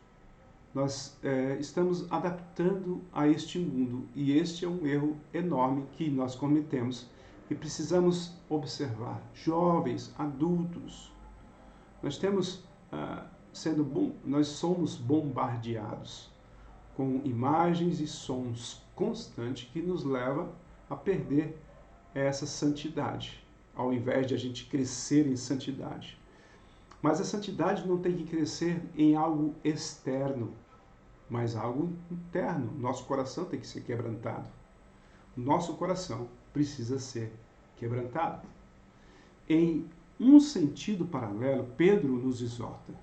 Speaker 1: Nós estamos adaptando a este mundo, e este é um erro enorme que nós cometemos e precisamos observar. Jovens, adultos, nós somos bombardeados com imagens e sons constantes que nos levam a perder essa santidade, ao invés de a gente crescer em santidade. Mas a santidade não tem que crescer em algo externo, mas algo interno. Nosso coração tem que ser quebrantado. Nosso coração precisa ser quebrantado. Em um sentido paralelo, Pedro nos exorta.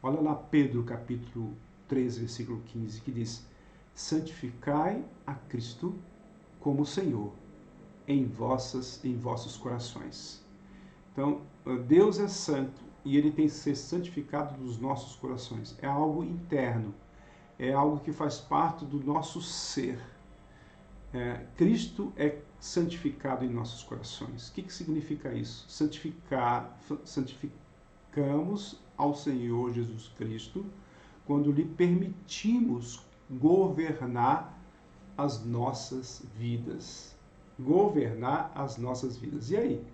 Speaker 1: Olha lá Pedro, capítulo 13, versículo 15, que diz: santificai a Cristo como Senhor em vossos corações. Então, Deus é santo e Ele tem que ser santificado nos nossos corações. É algo interno, é algo que faz parte do nosso ser. Cristo é santificado em nossos corações. O que significa isso? Santificamos ao Senhor Jesus Cristo quando lhe permitimos governar as nossas vidas. Governar as nossas vidas. E aí?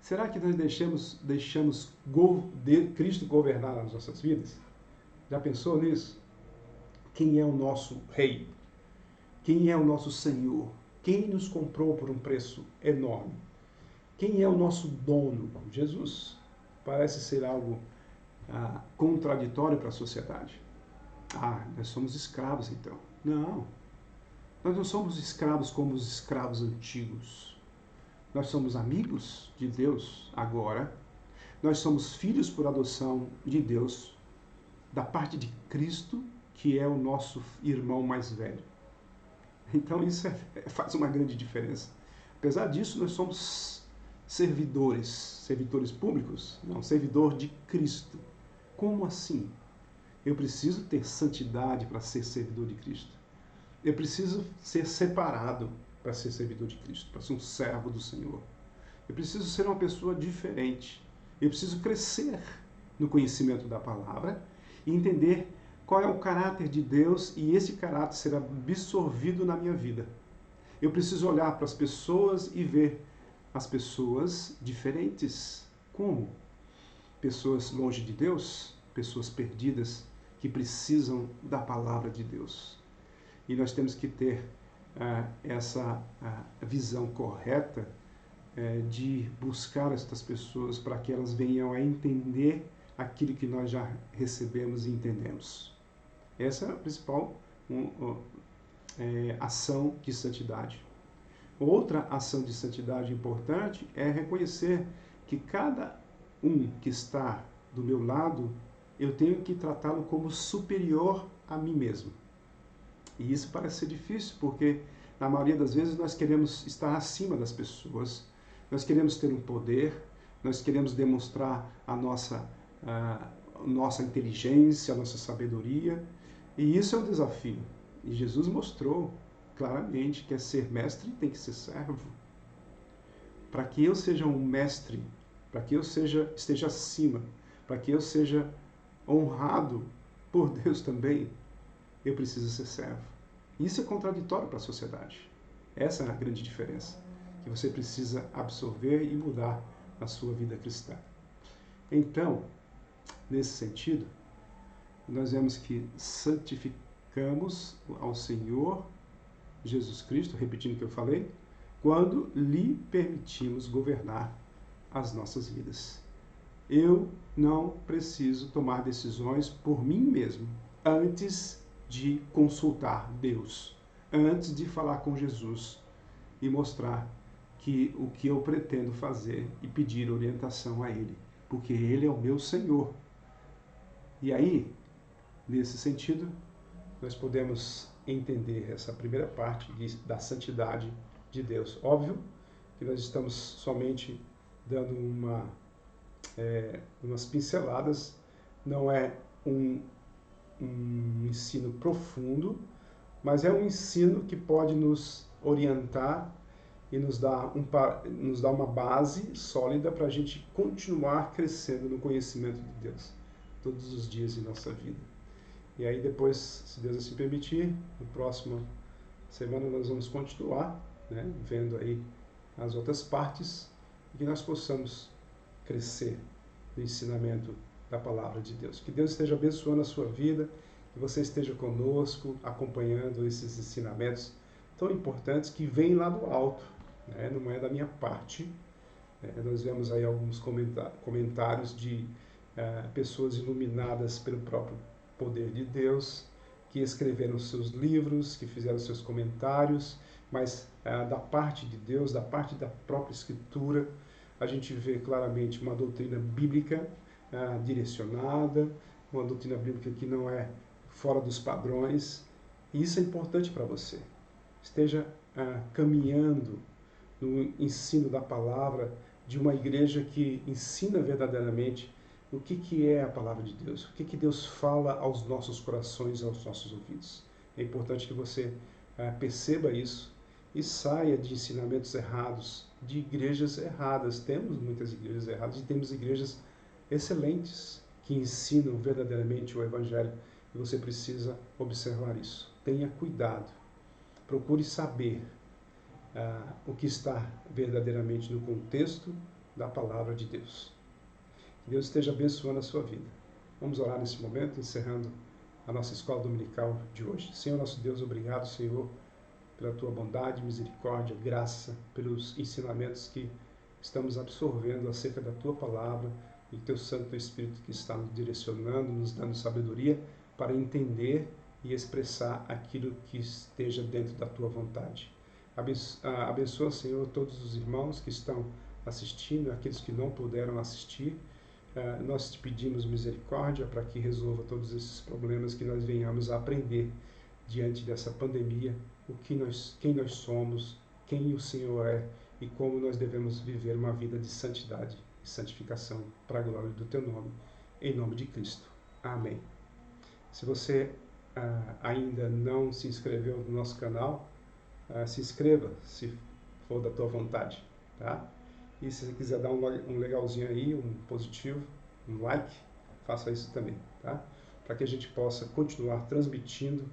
Speaker 1: Será que nós deixamos Cristo governar as nossas vidas? Já pensou nisso? Quem é o nosso Rei? Quem é o nosso Senhor? Quem nos comprou por um preço enorme? Quem é o nosso dono? Jesus. Parece ser algo contraditório para a sociedade. Nós somos escravos então. Não. Nós não somos escravos como os escravos antigos. Nós somos amigos de Deus agora. Nós somos filhos por adoção de Deus, da parte de Cristo, que é o nosso irmão mais velho. Então isso faz uma grande diferença. Apesar disso, nós somos servidores públicos, não, servidor de Cristo. Como assim? Eu preciso ter santidade para ser servidor de Cristo. Eu preciso ser separado para ser servidor de Cristo, para ser um servo do Senhor. Eu preciso ser uma pessoa diferente. Eu preciso crescer no conhecimento da palavra e entender qual é o caráter de Deus e esse caráter será absorvido na minha vida. Eu preciso olhar para as pessoas e ver as pessoas diferentes. Como? Pessoas longe de Deus, pessoas perdidas que precisam da palavra de Deus. E nós temos que ter essa visão correta de buscar essas pessoas para que elas venham a entender aquilo que nós já recebemos e entendemos. Essa é a principal ação de santidade. Outra ação de santidade importante é reconhecer que cada um que está do meu lado, eu tenho que tratá-lo como superior a mim mesmo. E isso parece ser difícil, porque na maioria das vezes nós queremos estar acima das pessoas, nós queremos ter um poder, nós queremos demonstrar a nossa inteligência, a nossa sabedoria, e isso é um desafio. E Jesus mostrou claramente que ser mestre tem que ser servo. Para que eu seja um mestre, para que eu esteja acima, para que eu seja honrado por Deus também, eu preciso ser servo. Isso é contraditório para a sociedade. Essa é a grande diferença que você precisa absorver e mudar na sua vida cristã. Então, nesse sentido, nós vemos que santificamos ao Senhor Jesus Cristo, repetindo o que eu falei, quando lhe permitimos governar as nossas vidas. Eu não preciso tomar decisões por mim mesmo antes de consultar Deus, antes de falar com Jesus e mostrar que o que eu pretendo fazer e pedir orientação a Ele, porque Ele é o meu Senhor. E aí, nesse sentido, nós podemos entender essa primeira parte da santidade de Deus. Óbvio que nós estamos somente dando umas pinceladas, não é um ensino profundo, mas é um ensino que pode nos orientar e nos dar uma base sólida para a gente continuar crescendo no conhecimento de Deus. todos os dias em nossa vida. E aí depois, se Deus assim permitir, na próxima semana nós vamos continuar, né, vendo aí as outras partes e que nós possamos crescer no ensinamento da palavra de Deus. Que Deus esteja abençoando a sua vida, que você esteja conosco, acompanhando esses ensinamentos tão importantes que vêm lá do alto, né, não é da minha parte. Nós vemos aí alguns comentários de pessoas iluminadas pelo próprio poder de Deus, que escreveram seus livros, que fizeram seus comentários, mas da parte de Deus, da parte da própria Escritura, a gente vê claramente uma doutrina bíblica direcionada, uma doutrina bíblica que não é fora dos padrões, e isso é importante para você. Esteja caminhando no ensino da palavra de uma igreja que ensina verdadeiramente o que é a palavra de Deus, o que Deus fala aos nossos corações, aos nossos ouvidos. É importante que você perceba isso e saia de ensinamentos errados, de igrejas erradas. Temos muitas igrejas erradas e temos igrejas excelentes que ensinam verdadeiramente o Evangelho e você precisa observar isso. Tenha cuidado, procure saber o que está verdadeiramente no contexto da palavra de Deus. Que Deus esteja abençoando a sua vida. Vamos orar nesse momento, encerrando a nossa escola dominical de hoje. Senhor nosso Deus, obrigado, Senhor, pela tua bondade, misericórdia, graça, pelos ensinamentos que estamos absorvendo acerca da tua palavra e do teu Santo Espírito que está nos direcionando, nos dando sabedoria para entender e expressar aquilo que esteja dentro da tua vontade. Abençoa, Senhor, todos os irmãos que estão assistindo, aqueles que não puderam assistir. Nós te pedimos misericórdia para que resolva todos esses problemas, que nós venhamos a aprender diante dessa pandemia quem nós somos, quem o Senhor é e como nós devemos viver uma vida de santidade e santificação para a glória do teu nome, em nome de Cristo. Amém. Se você ainda não se inscreveu no nosso canal, se inscreva, se for da tua vontade, tá? E se você quiser dar um legalzinho aí, um positivo, um like, faça isso também, tá? Para que a gente possa continuar transmitindo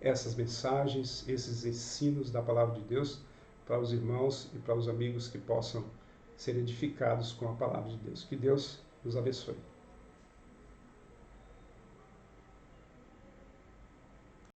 Speaker 1: essas mensagens, esses ensinos da palavra de Deus para os irmãos e para os amigos que possam ser edificados com a palavra de Deus. Que Deus nos abençoe.